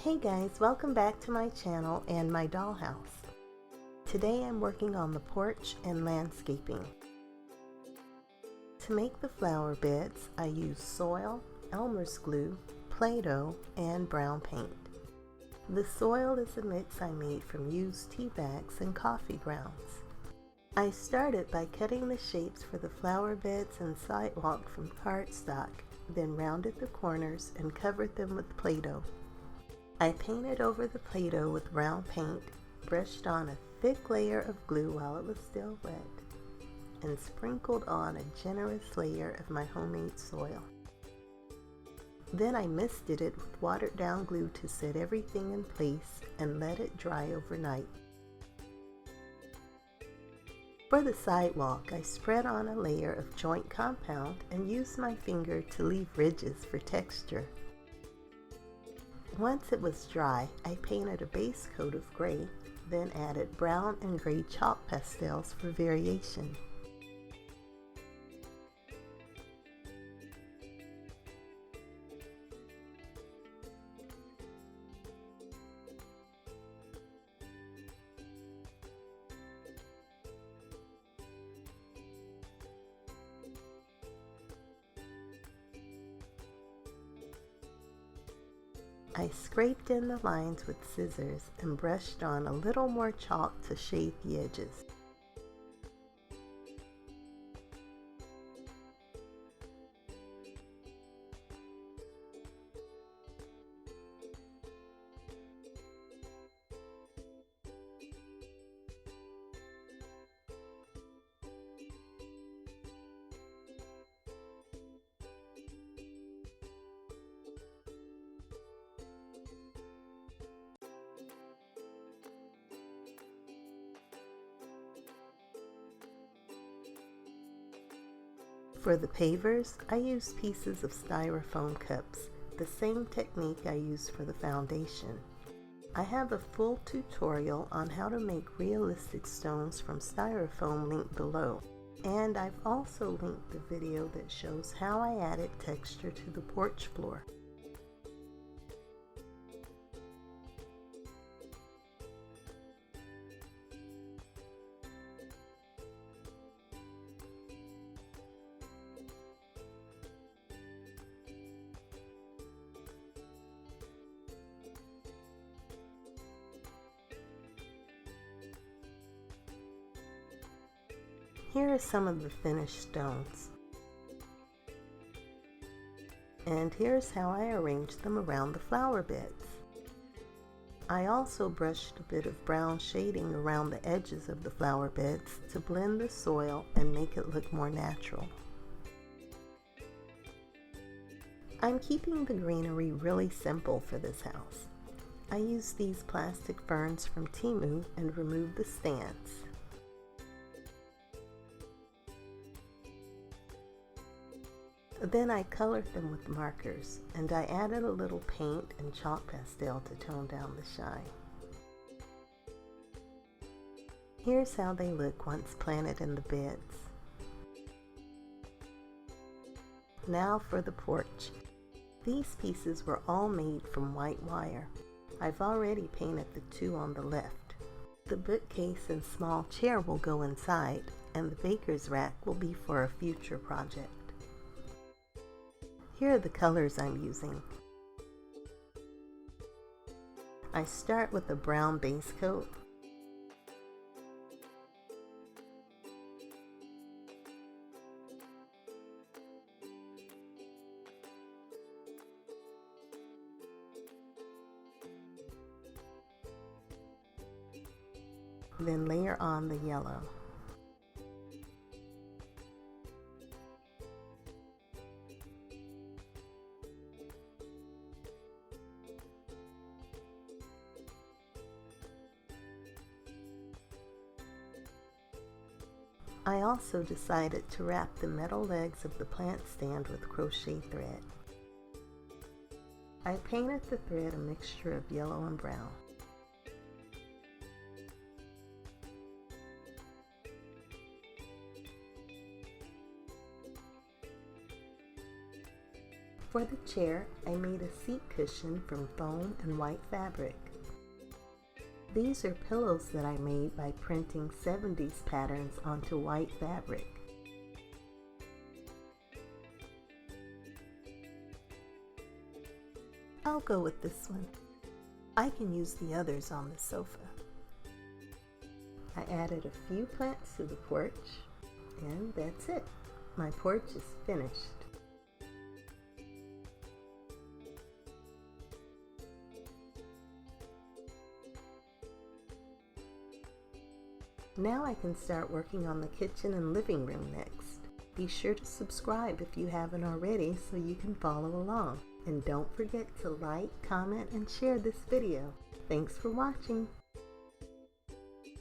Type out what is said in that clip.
Hey guys, welcome back to my channel and my dollhouse. Today I'm working on the porch and landscaping. To make the flower beds, I use soil, Elmer's glue, Play-Doh, and brown paint. The soil is a mix I made from used tea bags and coffee grounds. I started by cutting the shapes for the flower beds and sidewalk from cardstock, then rounded the corners and covered them with Play-Doh. I painted over the Play-Doh with brown paint, brushed on a thick layer of glue while it was still wet, and sprinkled on a generous layer of my homemade soil. Then I misted it with watered down glue to set everything in place and let it dry overnight. For the sidewalk, I spread on a layer of joint compound and used my finger to leave ridges for texture. Once it was dry, I painted a base coat of gray, then added brown and gray chalk pastels for variation. I scraped in the lines with scissors and brushed on a little more chalk to shade the edges. For the pavers, I used pieces of styrofoam cups, the same technique I used for the foundation. I have a full tutorial on how to make realistic stones from styrofoam linked below, and I've also linked the video that shows how I added texture to the porch floor. Here are some of the finished stones. And here's how I arranged them around the flower beds. I also brushed a bit of brown shading around the edges of the flower beds to blend the soil and make it look more natural. I'm keeping the greenery really simple for this house. I used these plastic ferns from Temu and removed the stands. Then I colored them with markers, and I added a little paint and chalk pastel to tone down the shine. Here's how they look once planted in the beds. Now for the porch. These pieces were all made from white wire. I've already painted the two on the left. The bookcase and small chair will go inside, and the baker's rack will be for a future project. Here are the colors I'm using. I start with a brown base coat. Then layer on the yellow. I also decided to wrap the metal legs of the plant stand with crochet thread. I painted the thread a mixture of yellow and brown. For the chair, I made a seat cushion from foam and white fabric. These are pillows that I made by printing 70s patterns onto white fabric. I'll go with this one. I can use the others on the sofa. I added a few plants to the porch, and that's it. My porch is finished. Now I can start working on the kitchen and living room next. Be sure to subscribe if you haven't already so you can follow along. And don't forget to like, comment, and share this video. Thanks for watching.